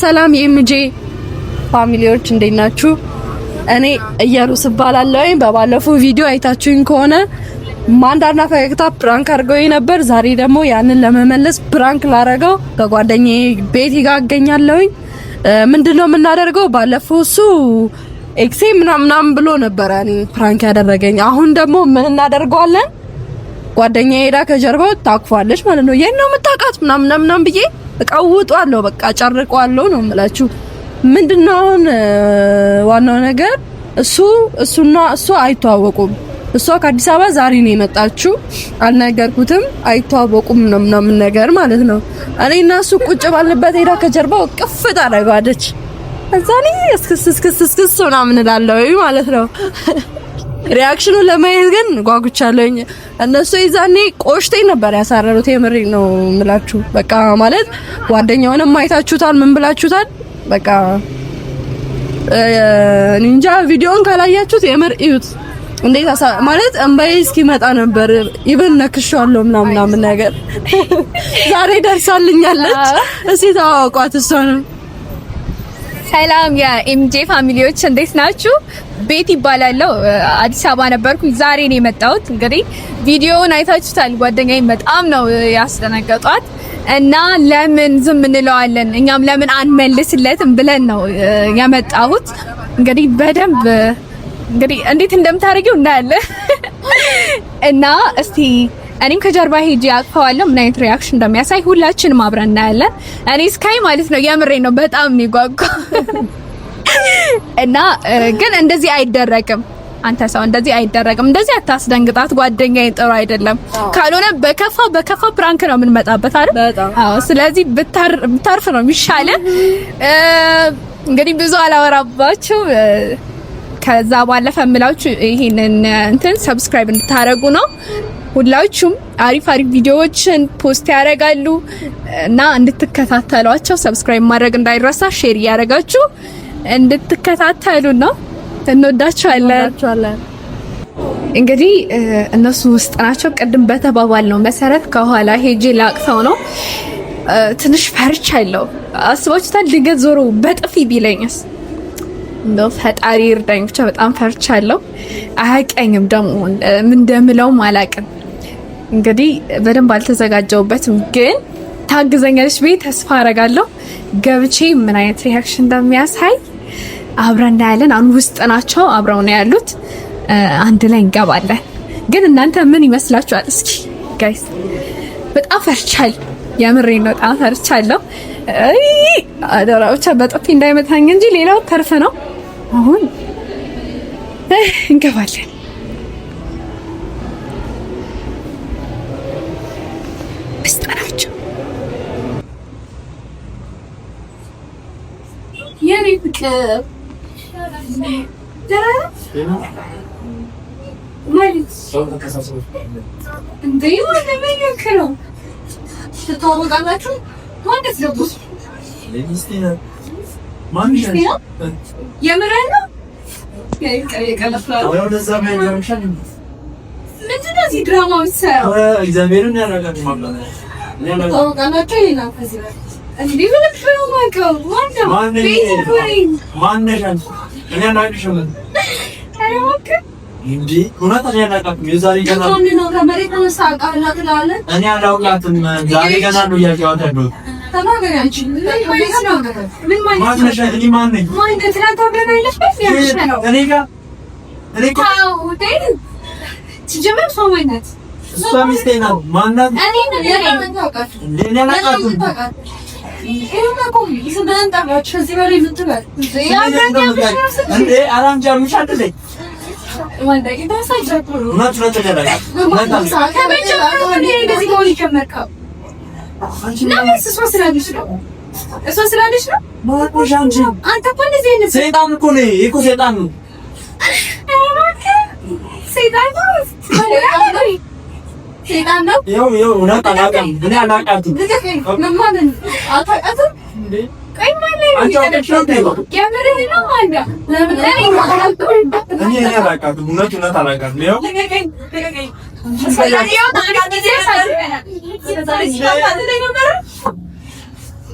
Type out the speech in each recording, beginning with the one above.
ሰላም የኤምጄ ፋሚሊዎች እንዴት ናችሁ? እኔ እየሩስ እባላለሁ። በባለፈው ቪዲዮ አይታችሁኝ ከሆነ ማንዳና ፈገግታ ፕራንክ አድርገው ነበር። ዛሬ ደግሞ ያንን ለመመለስ ፕራንክ ላረገው ከጓደኛዬ ቤት ይጋገኛለሁ። ምንድነው የምናደርገው? ባለፈው እሱ ኤክሴ ምናምን ብሎ ነበር እኔ ፕራንክ ያደረገኝ። አሁን ደግሞ ምን እናደርገዋለን? ጓደኛዬ ሄዳ ከጀርባው ታቅፋለች ማለት ነው። የት ነው የምታውቃት ምናምን ብዬ እቀውጧለሁ። በቃ ጨርቀዋለሁ ነው የምላችሁ። ምንድነው ዋናው ነገር እሱና እሱ አይተዋወቁም። እሷ ከአዲስ አበባ ዛሬ ነው የመጣችው። አልነገርኩትም። አይተዋወቁም ምናምን ነገር ማለት ነው። እኔና እሱ ቁጭ ባልበት ሄዳ ከጀርባው ቅፍ ታደርጋለች። እዛኔ እስክስ ምናምን እላለሁ ማለት ነው። ሪአክሽኑን ለማየት ግን ጓጉቻለሁኝ። እነሱ ይዛኔ ቆሽቴ ነበር ያሳረሩት። የምሬ ነው የምላችሁ። በቃ ማለት ጓደኛውንም አይታችሁታል። ምን ብላችሁታል? በቃ እንጃ ቪዲዮን ካላያችሁት የምር እዩት። እንዴት ማለት እንባዬ እስኪመጣ ነበር። ኢቭን ነክሻለሁ ምናምን ነገር ዛሬ ደርሳልኛለች። እስኪ ታዋቋት እሷንም። ሰላም የኤምጄ ፋሚሊዎች እንዴት ናችሁ? ቤት ይባላለው። አዲስ አበባ ነበርኩ። ዛሬ ነው የመጣሁት። እንግዲህ ቪዲዮውን አይታችሁታል። ጓደኛዬ በጣም ነው ያስደነገጧት እና ለምን ዝም እንለዋለን እኛም ለምን አንመልስለትም ብለን ነው የመጣሁት። እንግዲህ በደንብ እንዴት እንደምታረጊው እናያለን እና እስቲ እኔም ከጀርባ ሄጄ አቅፈዋለሁ። ምን አይነት ሪአክሽን እንደሚያሳይ ሁላችንም አብረን እናያለን። እኔ ስካይ ማለት ነው የምሬ ነው በጣም የሚጓጓ እና ግን እንደዚህ አይደረግም። አንተ ሰው እንደዚህ አይደረግም። እንደዚህ አታስደንግጣት። ጓደኛዬ ጥሩ አይደለም። ካልሆነ በከፋ ፕራንክ ነው የምንመጣበት አይደል? አዎ። ስለዚህ ብታርፍ ነው የሚሻለው። እንግዲህ ብዙ አላወራባችሁ። ከዛ ባለፈ የምላችሁ ይሄንን ሰብስክራይብ እንድታረጉ ነው። ሁላችሁም አሪፍ ቪዲዮዎችን ፖስት ያደርጋሉ እና እንድትከታተሏቸው ሰብስክራይብ ማድረግ እንዳይረሳ፣ ሼር ያደርጋችሁ እንድትከታተሉ ነው። እንወዳችኋለን። እንግዲህ እነሱ ውስጥ ናቸው። ቅድም በተባባል ነው መሰረት ከኋላ ሄጄ ላቅፈው ነው። ትንሽ ፈርቻለሁ። አስባችሁታል? ድንገት ዞሮ በጥፊ ቢለኝስ? እንደው ፈጣሪ ይርዳኝ። ብቻ በጣም ፈርቻለሁ። አያቀኝም ደግሞ ምን እንደምለውም አላቅም። እንግዲህ በደንብ አልተዘጋጀውበትም፣ ግን ታግዘኛለች ብዬ ተስፋ አረጋለሁ። ገብቼ ምን አይነት ሪአክሽን እንደሚያሳይ አብረን እናያለን። አሁን ውስጥ ናቸው፣ አብረው ነው ያሉት። አንድ ላይ እንገባለን። ግን እናንተ ምን ይመስላችኋል? እስኪ ጋይስ በጣም ፈርቻለሁ። የምሬን ነው፣ በጣም ፈርቻለሁ። አደራ ብቻ በጥፊ እንዳይመታኝ እንጂ ሌላው ተርፍ ነው። አሁን እንገባለን። በስጠራቸው የኔ ፍቅር ማለት እንዴ ወደመኝከው ተታወቃላችሁ ማለት ነው። ለሚስቴና ማንሽን የምረን ነው የቀለፈው ወደ ዘመን ያምሻል። ምንድነው እዚህ ድራማ ውስጥ እግዚአብሔርን ያረጋግጥ ማለት ነው። ታወቃላችሁ ይሄን ከዚህ እንዴ ብለሽ ነው ማቀው ማነሻን እኔ አናግሽም አይወቅ እንዴ ሁናታ ያላቃት የዛሬ ገና ነው ከመሬት ተነሳቃ እናትላለ እኔ አላውቃትም። ዛሬ ገና ነው ያያውት ያለው ተናገራንቺ ምን ማነሻ እኔ ማን ነኝ? ማን እንደትላንት አብረናለሽ በፊት ነው እኔ ጋር ታው ሆቴል ሲጀመር ሶማይነት እሷ ሚስቴ ነው ማናት? እኔ ነኝ ያላውቃት እንዴ ያላውቃት እንዴ አራንጃ ምሻደለኝ ወንደ ይታሳጃኩ ናቹራል ተደረጋ እንደዚህ ነው ይከመርካው ለምን ስላልሽ ነው እሱ ስላልሽ ነው ማቆሽ አንቺ አንተ እኮ እንደዚህ ነው ሰይጣን እኮ ነው እኮ ሰይጣን ነው ሰይጣን ነው ሰይጣን ነው ይኸው እውነት አላውቅም እኔ አላውቃትም ምን ማለት አታውቃትም እንዴ ቀይ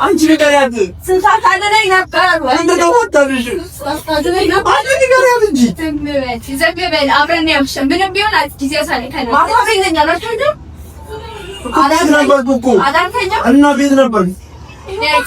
አንቺ ንገሪያት ስንታት አለኝ ነበር እንዴ ነው ወጣልሽ እንጂ ዘግበል አብረን ያምሽን ምንም ቢሆን ጊዜ ሳልከና ማታገኛላችሁ እንዴ አዳንተኛ እና ቤት ነበር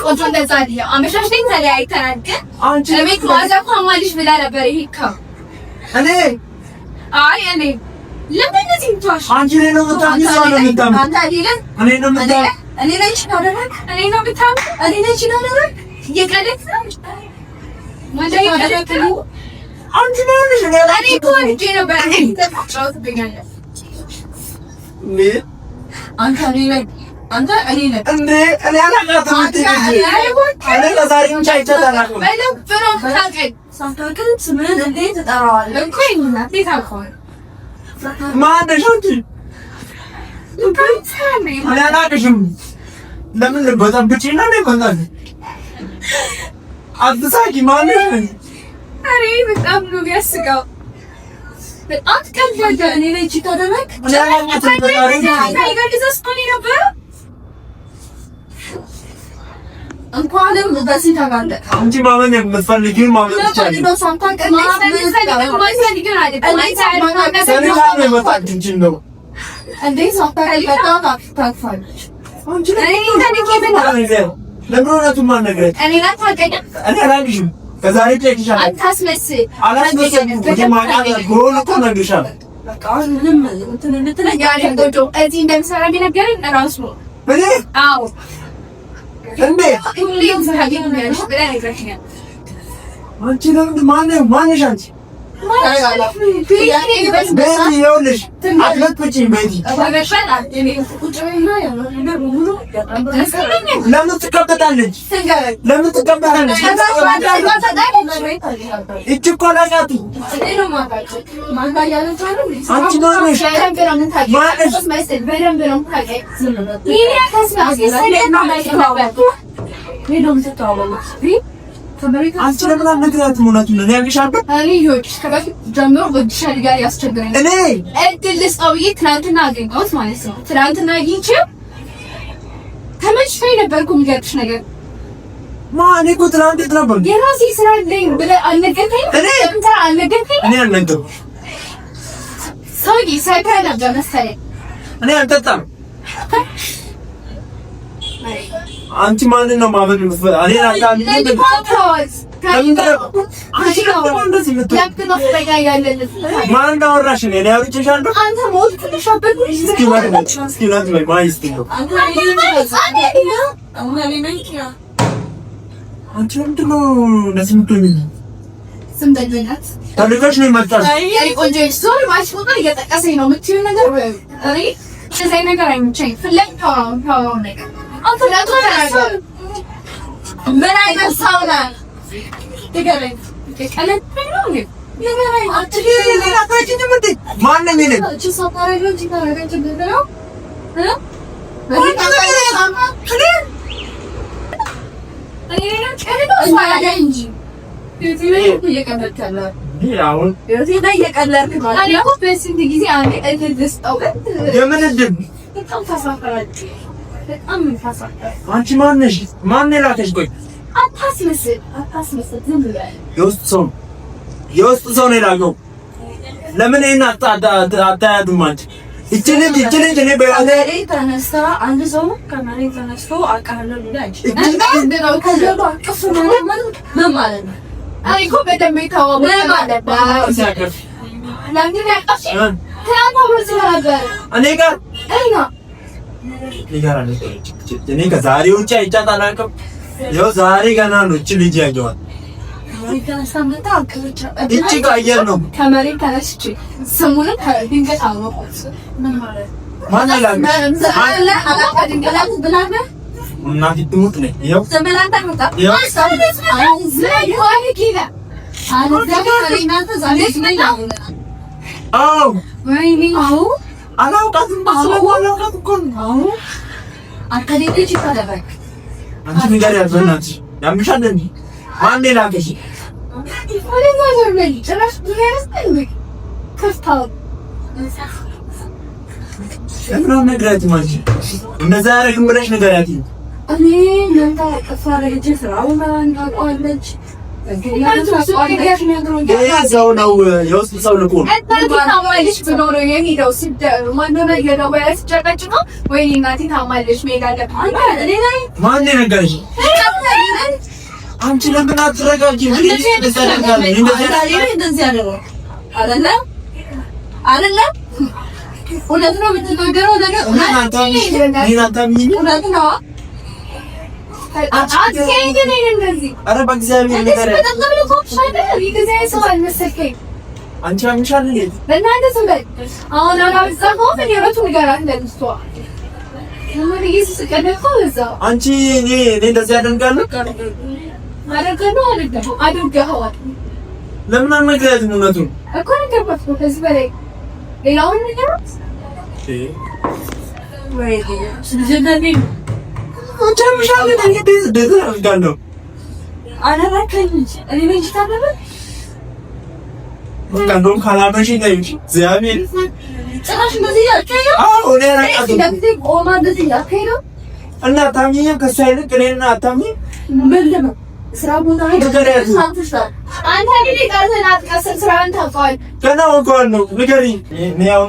ቆንጆ እንደዛ አይደለም አመሻሽኝ ተለያይተናል ግን አንቺ ለቤት ማዘፍ ማማልሽ ብላ ነበር ይሄካ እኔ ለምን እዚህ ትዋሽ አንቺ ነው የምታምኚው ነው የምታምኚው አንተ አይደለም እኔ ነው የምታምኚው እኔ ነኝ ታደረክ እኔ ነው ብታም እኔ ነኝ ታደረክ እየቀለድክ ነው ማለት ነው አንቺ ነው እኔ እኮ እንጂ ነበር ተጫውት ብኛለህ አንተ እኔ ነኝ እንዴ እኔ አላውቃትም እኔ ለዛሬም ቻይቻታላኩ በለው ታውቀኝ ሳታውቅም ስምን እንዴት ተጠራዋለህ እኮ እናቴ ታውቀው ማነሽ አንቺ አላናቅሽም ለምን በጣም ብቻዬን ነው የመጣሁት አትሳቂ ማነሽ አሬ በጣም ነው የሚያስቀው በጣም ቀልድ እኔ ነኝ ታደረክ እንኳንም በዚህ ተጋለጥ አንቺ ማመን የምትፈልጊው ማመን ትችላለሽ ነው ሳንታን ነው እንዴ ሳንታን በጣም ታክፋለች አንቺ ለምሮናቱን ማን ነገረች እኔ ላታቀኝ እኔ አላልሽም ከዛሬ ትይሻለሽ አታስመስል ጀማዓ ጎል እኮ ነግርሻለሁ በቃ ምንም እንትን እንትን ያለው እዚህ እንደምሰራ ቢነገረኝ እራሱ እኔ አዎ እንዴ ሁሌም ሳገኝ ያለሽ ብለህ ነግረሽኛል አንቺ ለምን ማነሽ አንቺ ይኸውልሽ አትመጥጪኝ ቤቲ ለምን ትቀበጣለች እጅ እኮ አላውቃት አንቺ አንቺ ለምን አልነግራትም? እውነቱን ነው ያልሻለሁ። እኔ ይኸውልሽ ከበፊት ጀምሮ ወድሻል ጋር ያስቸግረኝ እኔ እድል ልስጠው ብዬ ትናንትና አገኘሁት ማለት ነው። ትናንትና አግኝቼው ተመችቶኝ ነበርኩ። የሚገርምሽ ነገር ማን እኮ ትናንት ነበር የራሴ ስራ አለኝ ብለህ አልነገርከኝም? እኔ አልነገርኩም። ሰውዬ ሳይታይ ነበር መሰለኝ። እኔ አልጠጣም። አንቺ ማንን ነው ማበድ የምትፈልጊው? እኔ አላውቅም። ማን እንዳወራሽ ነው? እኔ አውርቼሻለሁ። አንተ ሞት ትልሻበት እስኪ አንቺ ምንድን ነው እንደዚህ የምትሆኚው? ስም ደግነት ታልከሽ ነው የመጣሽ? አይ ቆንጆ ሶሪ ማሽ ፎቶ እየጠቀሰኝ ነው የምትይው ነገር እኔ እዚህ ነገር አይመቸኝም። ፍለጋው ነገር አንተ ለተናገር ምን አይነት ሰው ነህ? ትገረኝ ከቀለት ነው ንገረኝ። አትሊላ ታችን ምንድ ማንንም ይልህ እቺ ሰፋራጆ እቺ ታረጋጭ ነው አንቺ ማነሽ? ማን ላከሽ? ቆይ አታስመስል። ዝም ብለህ የውስጥ ሰው ነው የላከው። ለምን ይሄን አታያቱም? አንቺ እቺ ልጅ እኔ በያለኝ ተነስታ አንድ ሰው ከመሬት ተነስቶ አቃለው ልጅ እንደው ከዘባ ቅፍ ምን ማለት ነው? አይ እኮ በደም ይታወቅ ማለት ነው። ሲያከፍ ለምን ያቀፍሽ? ትናንት አብረን ነበር እኔ ጋር እኔ ከዛሬ ውጭ አይቻት አላውቅም። ያው ዛሬ ገና ነው እቺ ልጅ ያየዋት። እቺ ጋር ነው ከመሬት ተነስቼ ስሙን ድንገት አወቅኩት። ምን ማለት ማን አላ እናት ትሙት ነው ያው ዘመናታ መጣ ያው አላውቃትም። አላውቃትም እኮ ነው። አንቺ ንገሪያት በእናትሽ ያምሻል እንዴ? ማን ላከሽ? ለምን ነግራት ማለት እንደዛ ያረግም ብለሽ ንገሪያት። እኔ ለንታ ቀፋራ ሄጄ ስራውን አንቋለች ሰው ነው የውስጥ ሰው ልኮ ታማለች ብሎ ነው የሚሄደው። ማነው የደወለው ሲጨቀጭ ነው ወይ እናቴ ታማለች መሄድ አለብኝ። ማን ነገርሽ? አንቺ ለምን አትረጋጊም? እንደዚህ ታደርጋለሽ? እንደዚህ አይደለም እውነት ነው የምትናገረው ነገር እውነት ነው። ኧረ በእግዚአብሔር ንገሪያት። አንቺ አምሻል እንዴ? በእናንተ ዝም በል አሁን አላበዛኸውም? የበቱ ንገራት እንደምትቷ አንቺ እኔ እንደዚህ አደርጋለሁ አድርገኸዋል። ለምን አልነግሪያትም? እውነቱን እኮ ነገርኳት እኮ ከዚህ በላይ ሌላውን ነገራት ወይ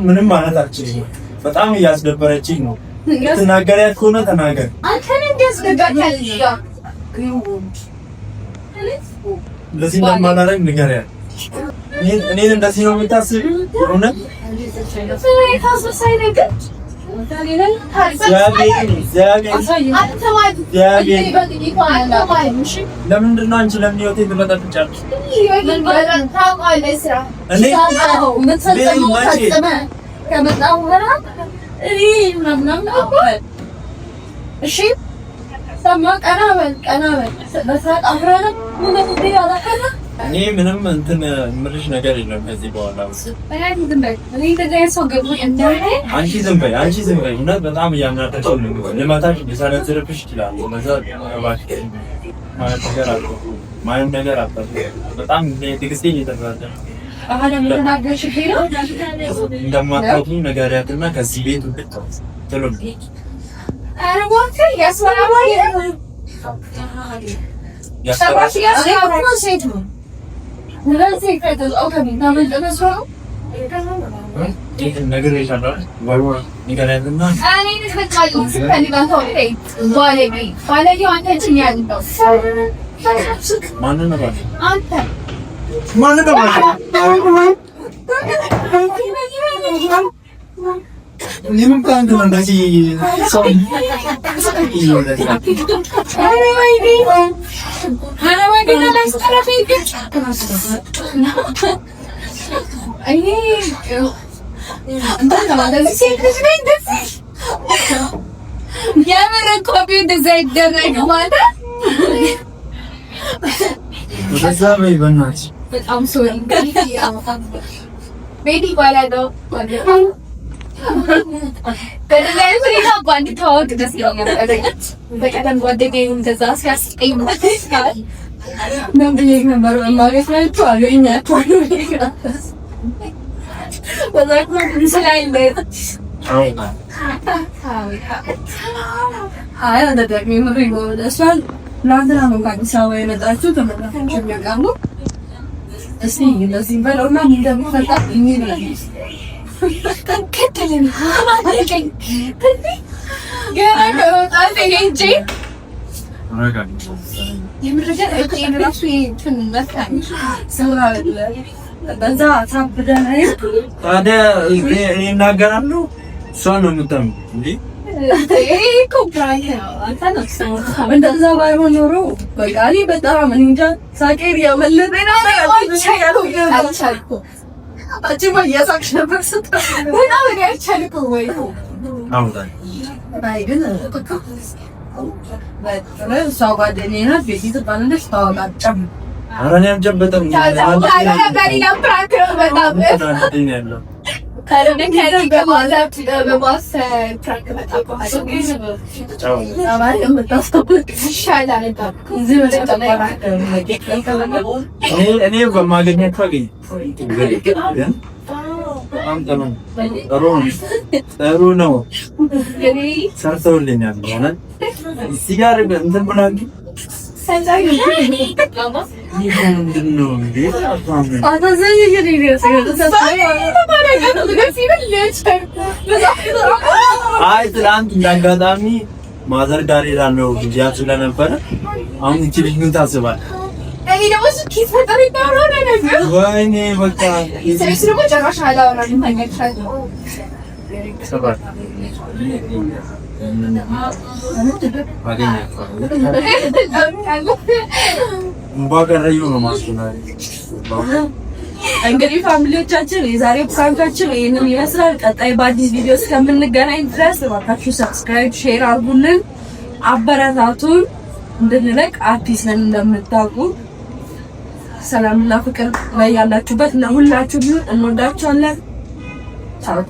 ምንም ማለት አልችልም። በጣም እያስደበረችኝ ነው። ትናገሪያት ከሆነ ተናገር። እንደዚህ እንደማላደርግ ንገሪያት። እኔን እንደዚህ ነው የምታስቢው? እውነት ለምንድን ነው አንቺ ለምን ህይወቴን ትበጠብጫለሽ? እሺ ሰማ ቀና በል በሰዓት አፍራለ እኔ ምንም እንትን የምልሽ ነገር የለም ከዚህ በኋላ። አንቺ ዝም በይ እውነት በጣም እያናደድሽኝ ነው። ልመታሽ ሊሰነዝርብሽ ይችላል። ማንም ነገር አታውቅም። በጣም ትዕግስቴን እየተፈታተነ እንደማታውቂኝ ንገሪያትና ከዚህ ቤት ትሉም Limang plan ko lang kasi sorry. I'm sorry. Baby, wala daw. Pero dahil ko rin ako, hindi tawag na siya nga. Bagatan ko, hindi kayo nagdasa siya sa kayo mo. Nabiyag na maroon, magis na ito, ano niya, paano niya. Wala ko na sila hindi. Ay, nadadag mo rin mo. Dasal, lahat na lang mag-isawa yun at aso, tama na kung siya mo. Kasi, lasing ba, naman, hindi mo katap, hindi na lang. Ketelin. Gana ate Angie. Mereka. Mereka itu industri tunnetan. Salah. በዛ ታብደን ታዲያ ይናገራሉ። እሷ ነው የምታም እንዴ? እኮ ብራይት ነው። አንተ ነው እንደዛ ባይሆን ኖሮ በቃ እኔ በጣም እንጃ ሳቄር ያመለጠኝ ነው። አልቻልኩም። አጭማ እያሳቅሽ ነበር ስትል በጣም ነው ያልቻልኩት ወይ አውጣኝ ባይ ግን እሷ ጓደኛዬ ናት። ቤቲ ትባላለች። ታወቃጨም ኧረ እኔ አልጨበጠም። እኔ በማገኘት አገኝ ጥሩ ነው። ሰርተውልኛል ማለት እዚህ ጋር እንትን ብላኝ አይ ትላንት እንዳጋጣሚ ማዘር ጋር ሄዳለሁ ጊዜያት ስለነበረ አሁን እቺ ልጅ ምን ታስባለህ? እኔ ደግሞ ኪስ ፈጠሪ ነው ነገር ወይኔ በቃ እዚህ ደግሞ ጨራሽ አላወራንም ታኛቻለ ሰባር እንግዲህ ፋሚሊዎቻችን የዛሬው ፕራንካችን ይሄንን ይመስላል። ቀጣይ በአዲስ ቪዲዮ እስከምንገናኝ ድረስ እባካችሁ ሰብስክራይብ፣ ሼር አድርጉልን፣ አበረታቱን። እንድንለቅ አዲስ ነን እንደምታውቁ። ሰላምና ፍቅር ላይ ያላችሁበት ለሁላችሁ እንወዳችኋለን። ቻው